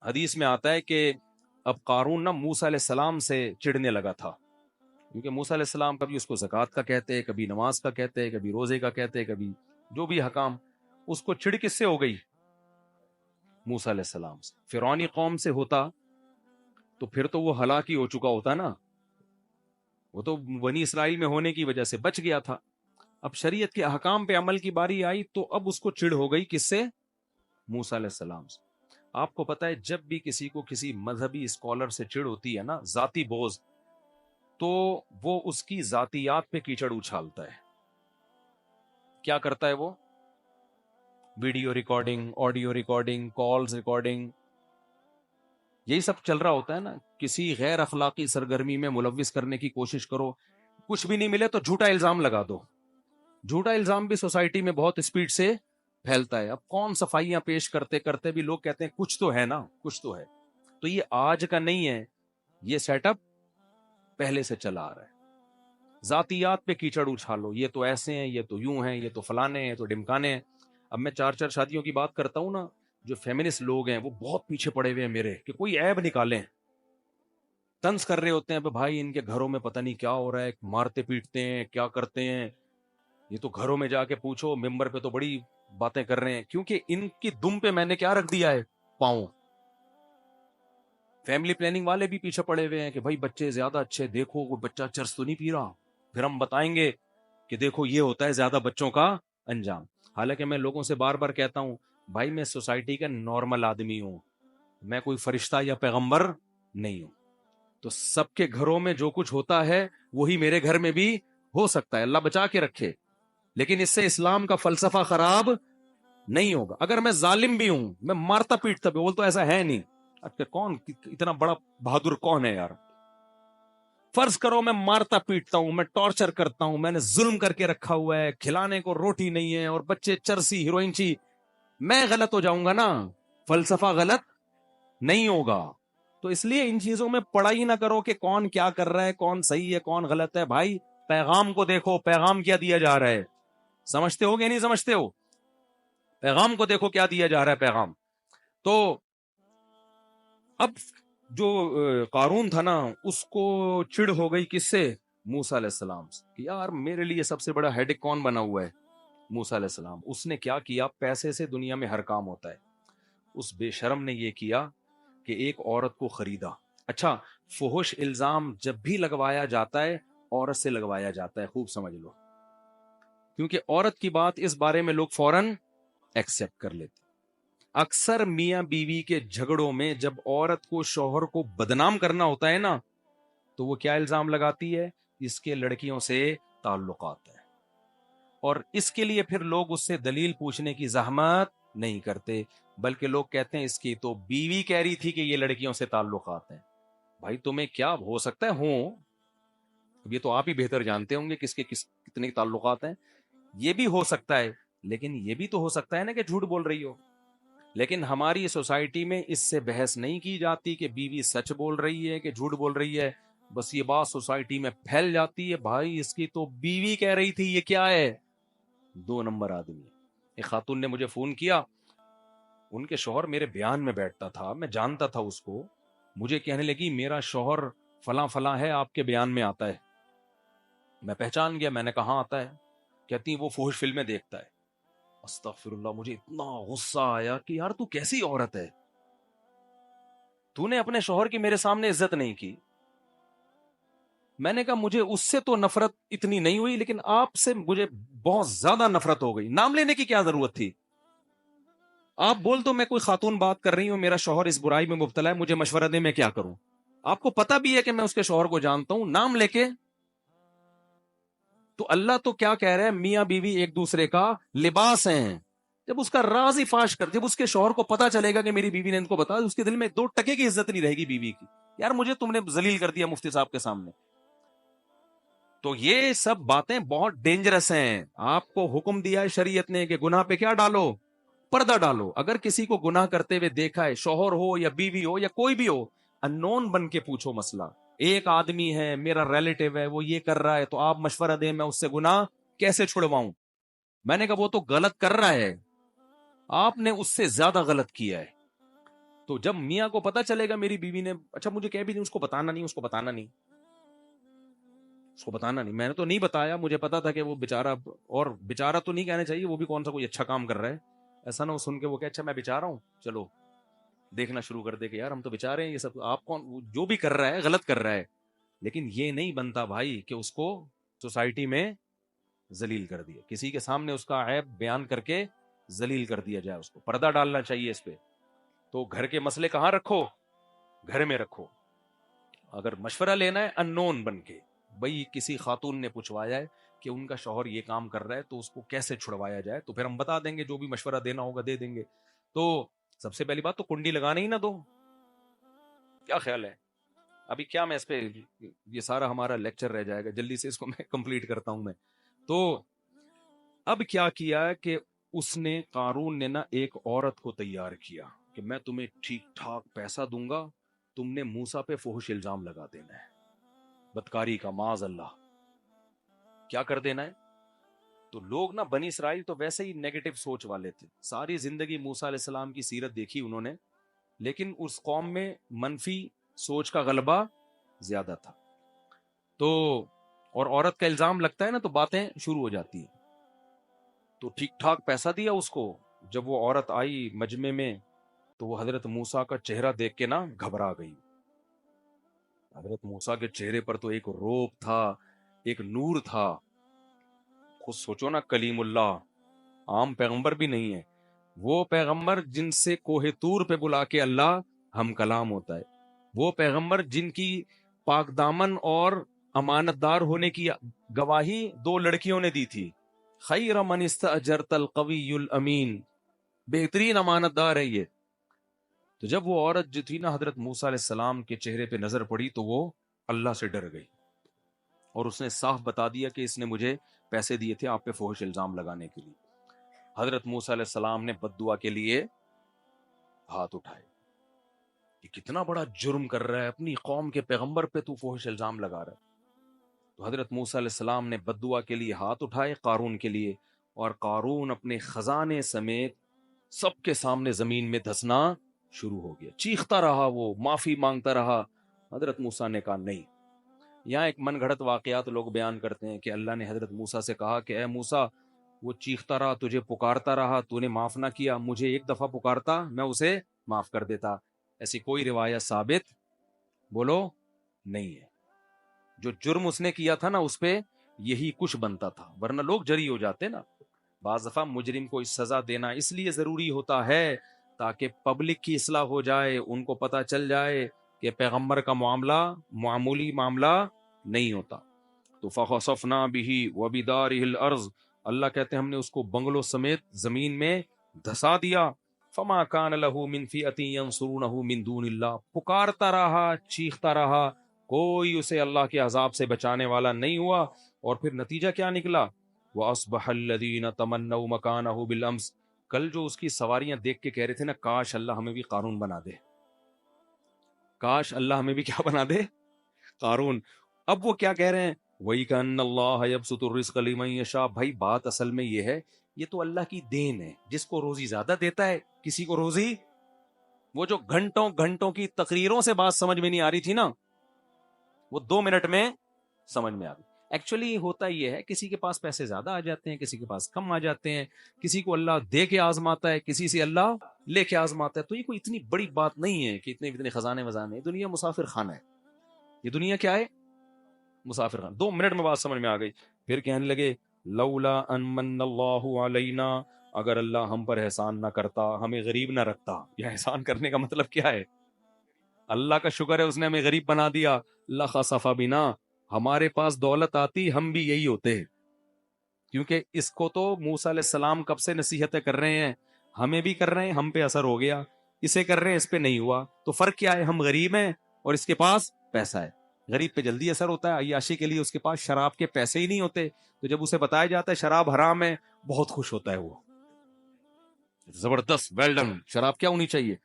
حدیث میں آتا ہے کہ اب قارون نا موسیٰ علیہ السلام سے چڑھنے لگا تھا، کیونکہ موسیٰ علیہ السلام کبھی اس کو زکوٰۃ کا کہتے، کبھی نماز کا کہتے، کبھی روزے کا کہتے، کبھی جو بھی حکام. اس کو چڑ کس سے ہو گئی؟ موسیٰ علیہ السلام سے. فرعونی قوم سے ہوتا تو پھر تو وہ ہلاک ہی ہو چکا ہوتا نا، وہ تو بنی اسرائیل میں ہونے کی وجہ سے بچ گیا تھا. اب شریعت کے احکام پہ عمل کی باری آئی تو اب اس کو چڑ ہو گئی کس سے؟ موسیٰ علیہ السلام سے. آپ کو پتا ہے جب بھی کسی کو کسی مذہبی اسکالر سے چڑ ہوتی ہے نا، ذاتی بوز، تو وہ اس کی ذاتیات پہ کیچڑ اچھالتا ہے. کیا کرتا ہے وہ؟ Video recording, audio recording, calls recording, یہی سب چل رہا ہوتا ہے نا. کسی غیر اخلاقی سرگرمی میں ملوث کرنے کی کوشش کرو، کچھ بھی نہیں ملے تو جھوٹا الزام لگا دو. جھوٹا الزام بھی سوسائٹی میں بہت اسپیڈ سے پھیلتا ہے. اب کون صفائیاں پیش کرتے کرتے بھی لوگ کہتے ہیں کچھ تو ہے نا، کچھ تو ہے. تو یہ آج کا نہیں ہے، یہ سیٹ اپ پہلے سے چلا آ رہا ہے. ذاتیات پہ کیچڑ اچھالو، یہ تو ایسے ہیں، یہ تو یوں ہیں، یہ تو فلانے ہیں، یہ تو ڈمکانے ہیں. اب میں 4 شادیوں کی بات کرتا ہوں نا، جو فیمنسٹ لوگ ہیں وہ بہت پیچھے پڑے ہوئے ہیں میرے، کہ کوئی عیب نکالیں. طنز کر رہے ہوتے ہیں بھائی ان کے گھروں میں پتہ نہیں کیا ہو رہا ہے، مارتے پیٹتے ہیں، کیا کرتے ہیں. یہ تو گھروں میں جا کے پوچھو، ممبر پہ تو بڑی باتیں کر رہے ہیں، کیونکہ ان کی دم پہ میں نے کیا رکھ دیا ہے؟ پاؤں. فیملی پلاننگ والے بھی پیچھے پڑے ہوئے ہیں کہ بھائی بچے زیادہ اچھے، دیکھو کوئی بچہ چرس تو نہیں پی رہا. پھر ہم بتائیں گے کہ دیکھو یہ ہوتا ہے زیادہ بچوں کا انجام. حالانکہ میں لوگوں سے بار بار کہتا ہوں بھائی میں سوسائٹی کا نارمل آدمی ہوں، میں کوئی فرشتہ یا پیغمبر نہیں ہوں. تو سب کے گھروں میں جو کچھ ہوتا ہے وہی میرے گھر میں بھی ہو سکتا ہے، اللہ بچا کے رکھے. لیکن اس سے اسلام کا فلسفہ خراب نہیں ہوگا. اگر میں ظالم بھی ہوں، میں مارتا پیٹتا بھی، بول تو ایسا ہے نہیں. کون اتنا بڑا بہادر کون ہے یار؟ فرض کرو میں مارتا پیٹتا ہوں، میں ٹارچر کرتا ہوں، میں نے ظلم کر کے رکھا ہوا ہے، کھلانے کو روٹی نہیں ہے اور بچے چرسی ہیروئن چی، میں غلط ہو جاؤں گا نا، فلسفہ غلط نہیں ہوگا. تو اس لیے ان چیزوں میں پڑھائی نہ کرو کہ کون کیا کر رہا ہے، کون صحیح ہے کون غلط ہے. بھائی پیغام کو دیکھو، پیغام کیا دیا جا رہا ہے. سمجھتے ہو کہ نہیں سمجھتے ہو؟ پیغام کو دیکھو کیا دیا جا رہا ہے پیغام. تو اب جو قارون تھا نا، اس کو چڑ ہو گئی کس سے؟ موسیٰ علیہ السلام سے. کہ یار میرے لیے سب سے بڑا ہیڈک کون بنا ہوا ہے؟ موسیٰ علیہ السلام. اس نے کیا کیا؟ پیسے سے دنیا میں ہر کام ہوتا ہے. اس بے شرم نے یہ کیا کہ ایک عورت کو خریدا. اچھا، فحش الزام جب بھی لگوایا جاتا ہے عورت سے لگوایا جاتا ہے، خوب سمجھ لو، کیونکہ عورت کی بات اس بارے میں لوگ فوراً ایکسپٹ کر لیتے. اکثر میاں بیوی کے جھگڑوں میں جب عورت کو شوہر کو بدنام کرنا ہوتا ہے نا، تو وہ کیا الزام لگاتی ہے؟ اس کے لڑکیوں سے تعلقات ہے. اور اس کے لیے پھر لوگ اس سے دلیل پوچھنے کی زحمت نہیں کرتے، بلکہ لوگ کہتے ہیں اس کی تو بیوی کہہ رہی تھی کہ یہ لڑکیوں سے تعلقات ہیں. بھائی تمہیں کیا ہو سکتا ہے ہوں، یہ تو آپ ہی بہتر جانتے ہوں گے کس کے کتنے تعلقات ہیں. یہ بھی ہو سکتا ہے، لیکن یہ بھی تو ہو سکتا ہے نا کہ جھوٹ بول رہی ہو. لیکن ہماری سوسائٹی میں اس سے بحث نہیں کی جاتی کہ بیوی سچ بول رہی ہے کہ جھوٹ بول رہی ہے. بس یہ بات سوسائٹی میں پھیل جاتی ہے، بھائی اس کی تو بیوی کہہ رہی تھی، یہ کیا ہے؟ 2 نمبر آدمی. ایک خاتون نے مجھے فون کیا، ان کے شوہر میرے بیان میں بیٹھتا تھا، میں جانتا تھا اس کو. مجھے کہنے لگی میرا شوہر فلاں فلاں ہے، آپ کے بیان میں آتا ہے. میں پہچان گیا، میں نے کہا آتا ہے؟ کہتی وہ فحش فلمیں دیکھتا ہے. استغفر اللہ. مجھے اتنا غصہ آیا کہ یار تو کیسی عورت ہے، تو نے اپنے شوہر کی میرے سامنے عزت نہیں کی. میں نے کہا مجھے اس سے تو نفرت اتنی نہیں ہوئی، لیکن آپ سے مجھے بہت زیادہ نفرت ہو گئی. نام لینے کی کیا ضرورت تھی؟ آپ بول دو میں کوئی خاتون بات کر رہی ہوں، میرا شوہر اس برائی میں مبتلا ہے، مجھے مشورہ دے میں کیا کروں. آپ کو پتا بھی ہے کہ میں اس کے شوہر کو جانتا ہوں، نام لے کے. تو اللہ تو کیا کہہ رہے ہیں، میاں بیوی ایک دوسرے کا لباس ہیں. جب اس کا راز ہی فاش کر، جب اس کے شوہر کو پتا چلے گا کہ میری بیوی نے ان کو بتا، اس کے دل میں 2 ٹکے کی عزت نہیں رہے گی بیوی کی. یار مجھے تم نے ذلیل کر دیا مفتی صاحب کے سامنے. تو یہ سب باتیں بہت ڈینجرس ہیں. آپ کو حکم دیا ہے شریعت نے کہ گناہ پہ کیا ڈالو؟ پردہ ڈالو. اگر کسی کو گناہ کرتے ہوئے دیکھا ہے، شوہر ہو یا بیوی ہو یا کوئی بھی ہو، انون بن کے پوچھو مسئلہ. ایک آدمی ہے میرا ریلیٹیو ہے، وہ یہ کر رہا ہے، تو آپ مشورہ دیں میں اس سے گناہ کیسے چھڑواؤں. میں نے کہا وہ تو غلط کر رہا ہے، آپ نے اس سے زیادہ غلط کیا ہے. تو جب میاں کو پتا چلے گا میری بیوی نے اچھا مجھے کہہ بھی نہیں، اس کو بتانا نہیں، اس کو بتانا نہیں، اس کو بتانا نہیں، میں نے تو نہیں بتایا، مجھے پتا تھا کہ وہ بیچارہ، اور بیچارہ تو نہیں کہنا چاہیے، وہ بھی کون سا کوئی اچھا کام کر رہا ہے، ایسا نہ وہ سن کے وہ کہ اچھا میں بیچارہ ہوں، چلو دیکھنا شروع کر دے کہ یار ہم تو بیچارے ہیں، یہ سب آپ کون، جو بھی کر رہا ہے غلط کر رہا ہے، لیکن یہ نہیں بنتا بھائی کہ اس کو سوسائٹی میں ذلیل کر دیا، کسی کے سامنے اس کا عیب بیان کر کے ذلیل کر دیا جائے، اس کو پردہ ڈالنا چاہیے اس پہ. تو گھر کے مسئلے کہاں رکھو؟ گھر میں رکھو. اگر مشورہ لینا ہے ان نون بن کے، بھئی کسی خاتون نے پوچھوایا ہے کہ ان کا شوہر یہ کام کر رہا ہے تو اس کو کیسے چھڑوایا جائے، تو پھر ہم بتا دیں گے، جو بھی مشورہ دینا ہوگا دے دیں گے. تو سب سے پہلی بات تو کنڈی لگانے ہی نہ دو. کیا خیال ہے؟ ابھی کیا میں اس پہ، یہ سارا ہمارا لیکچر رہ جائے گا، جلدی سے اس کو میں کمپلیٹ کرتا ہوں. میں تو اب کیا کیا کہ اس نے، قارون نے نا ایک عورت کو تیار کیا کہ میں تمہیں ٹھیک ٹھاک پیسہ دوں گا، تم نے موسیٰ پہ فحش الزام لگا دینا ہے، بدکاری کا، معاذ اللہ کیا کر دینا ہے. تو لوگ نا بنی اسرائیل تو ویسے ہی نیگیٹو سوچ والے تھے، ساری زندگی موسیٰ علیہ السلام کی سیرت دیکھی انہوں نے، لیکن اس قوم میں منفی سوچ کا غلبہ زیادہ تھا. تو اور عورت کا الزام لگتا ہے نا تو باتیں شروع ہو جاتی ہیں. تو ٹھیک ٹھاک پیسہ دیا اس کو. جب وہ عورت آئی مجمع میں تو وہ حضرت موسیٰ کا چہرہ دیکھ کے نا گھبرا گئی. حضرت موسیٰ کے چہرے پر تو ایک روب تھا، ایک نور تھا. خود سوچو نا، کلیم اللہ، عام پیغمبر بھی نہیں ہے، وہ پیغمبر جن سے کوہ طور پہ بلا کے اللہ ہم کلام ہوتا ہے، وہ پیغمبر جن کی پاک دامن اور امانت دار ہونے کی گواہی 2 لڑکیوں نے دی تھی. خیر من استاجرت القوی الامین، بہترین امانت دار ہے یہ. تو جب وہ عورت جو تھی نا حضرت موسیٰ علیہ السلام کے چہرے پہ نظر پڑی تو وہ اللہ سے ڈر گئی، اور اس نے صاف بتا دیا کہ اس نے مجھے پیسے دیے تھے آپ پہ فحش الزام لگانے کے لیے. حضرت موسیٰ علیہ السلام نے بد دعا کے لیے ہاتھ اٹھائے. یہ کتنا بڑا جرم کر رہا ہے، اپنی قوم کے پیغمبر پہ تو فحش الزام لگا رہا ہے. تو حضرت موسیٰ علیہ السلام نے بد دعا کے لیے ہاتھ اٹھائے قارون کے لیے، اور قارون اپنے خزانے سمیت سب کے سامنے زمین میں دھسنا شروع ہو گیا. چیختا رہا، وہ معافی مانگتا رہا. حضرت موسیٰ نے کہا نہیں. یہاں ایک من گھڑت واقعات لوگ بیان کرتے ہیں کہ اللہ نے حضرت موسیٰ سے کہا کہ اے موسیٰ، وہ چیختا رہا، تجھے پکارتا رہا، تو نے معاف نہ کیا، مجھے ایک دفعہ پکارتا میں اسے معاف کر دیتا. ایسی کوئی روایت ثابت بولو نہیں ہے. جو جرم اس نے کیا تھا نا اس پہ یہی کچھ بنتا تھا، ورنہ لوگ جری ہو جاتے نا. بعض دفعہ مجرم کو سزا دینا اس لیے ضروری ہوتا ہے تاکہ پبلک کی اصلاح ہو جائے، ان کو پتہ چل جائے کہ پیغمبر کا معاملہ معمولی معاملہ نہیں ہوتا. تو فخسفنا به وبداره الارض، اللہ کہتے ہیں ہم نے اس کو بنگلوں سمیت زمین میں دھسا دیا. فما كان له من فئة ينصرونه من دون اللہ، پکارتا رہا، چیختا رہا، کوئی اسے اللہ کے عذاب سے بچانے والا نہیں ہوا. اور پھر نتیجہ کیا نکلا؟ وَأَصْبَحَ الَّذِينَ تَمَنَّوْا مَكَانَهُ بِالْأَمْسِ، کل جو اس کی سواریاں دیکھ کے کہہ رہے تھے نا کاش اللہ ہمیں بھی قارون بنا دے، کاش اللہ ہمیں بھی کیا بنا دے، قارون. اب وہ کیا کہہ رہے ہیں؟ وَإِكَأَنَّ اللَّهَ يَبْسُطُ الرِّزْقَ لِمَن يَشَاءُ. بھائی بات اصل میں یہ ہے، یہ تو اللہ کی دین ہے، جس کو روزی زیادہ دیتا ہے کسی کو روزی. وہ جو گھنٹوں گھنٹوں کی تقریروں سے بات سمجھ میں نہیں آ رہی تھی نا، وہ 2 منٹ میں سمجھ میں آ گئی. ایکچولی ہوتا یہ ہے، کسی کے پاس پیسے زیادہ آ جاتے ہیں، کسی کے پاس کم آ جاتے ہیں، کسی کو اللہ دے کے آزماتا ہے، کسی سے اللہ لے کے آزماتا ہے. تو یہ کوئی اتنی بڑی بات نہیں ہے کہ اتنے خزانے وزانے. دنیا مسافر خانہ ہے، یہ دنیا کیا ہے؟ مسافر خانہ. 2 منٹ میں بات سمجھ میں آ گئی. پھر کہنے لگے لولا ان من اللہ علینا، اگر اللہ ہم پر احسان نہ کرتا، ہمیں غریب نہ رکھتا. یہ احسان کرنے کا مطلب کیا ہے؟ اللہ کا شکر ہے اس نے ہمیں غریب بنا دیا. لخسف بنا، ہمارے پاس دولت آتی ہم بھی یہی ہوتے. کیونکہ اس کو تو موسیٰ علیہ السلام کب سے نصیحتیں کر رہے ہیں، ہمیں بھی کر رہے ہیں، ہم پہ اثر ہو گیا، اسے کر رہے ہیں، اس پہ نہیں ہوا. تو فرق کیا ہے؟ ہم غریب ہیں اور اس کے پاس پیسہ ہے. غریب پہ جلدی اثر ہوتا ہے، عیاشی کے لیے اس کے پاس شراب کے پیسے ہی نہیں ہوتے، تو جب اسے بتایا جاتا ہے شراب حرام ہے بہت خوش ہوتا ہے. وہ زبردست، ویل ڈن. شراب کیا ہونی چاہیے؟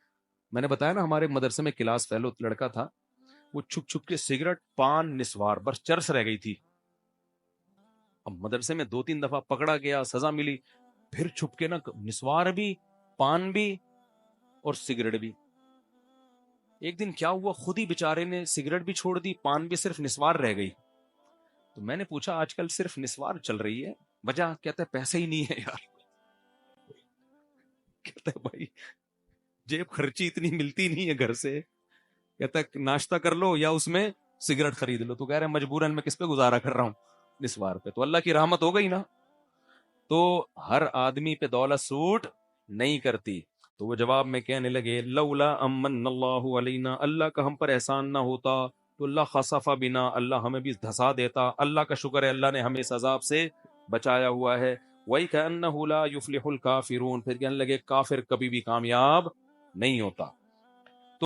میں نے بتایا نا ہمارے مدرسے میں کلاس فیلو لڑکا تھا، وہ چھپ چھپ کے سگریٹ، پان، نسوار، بس چرس رہ گئی تھی. اب مدرسے میں 2-3 دفعہ پکڑا گیا، سزا ملی، پھر چھپ کے نا نسوار بھی، پان بھی اور سگریٹ بھی. ایک دن کیا ہوا، خود ہی بیچارے نے سگریٹ بھی چھوڑ دی، پان بھی، صرف نسوار رہ گئی. تو میں نے پوچھا آج کل صرف نسوار چل رہی ہے، وجہ؟ کہتا ہے پیسے ہی نہیں ہے یار. کہتا ہے بھائی جیب خرچی اتنی ملتی نہیں ہے گھر سے، کہتا ہے ناشتہ کر لو یا اس میں سگریٹ خرید لو. تو کہہ رہے ہیں مجبوراً میں کس پہ گزارا کر رہا ہوں؟ نسوار پہ. تو اللہ کی رحمت ہو گئی نا. تو ہر آدمی پہ دولت سوٹ نہیں کرتی. تو وہ جواب میں کہنے لگے لولا امن اللہ علینا، اللہ کا ہم پر احسان نہ ہوتا تو اللہ خسف بنا، اللہ ہمیں بھی دھسا دیتا. اللہ کا شکر ہے اللہ نے ہمیں اس عذاب سے بچایا ہوا ہے. وہی کہ انہ لا یفلح الکافرون، پھر کہنے لگے کافر کبھی بھی کامیاب نہیں ہوتا.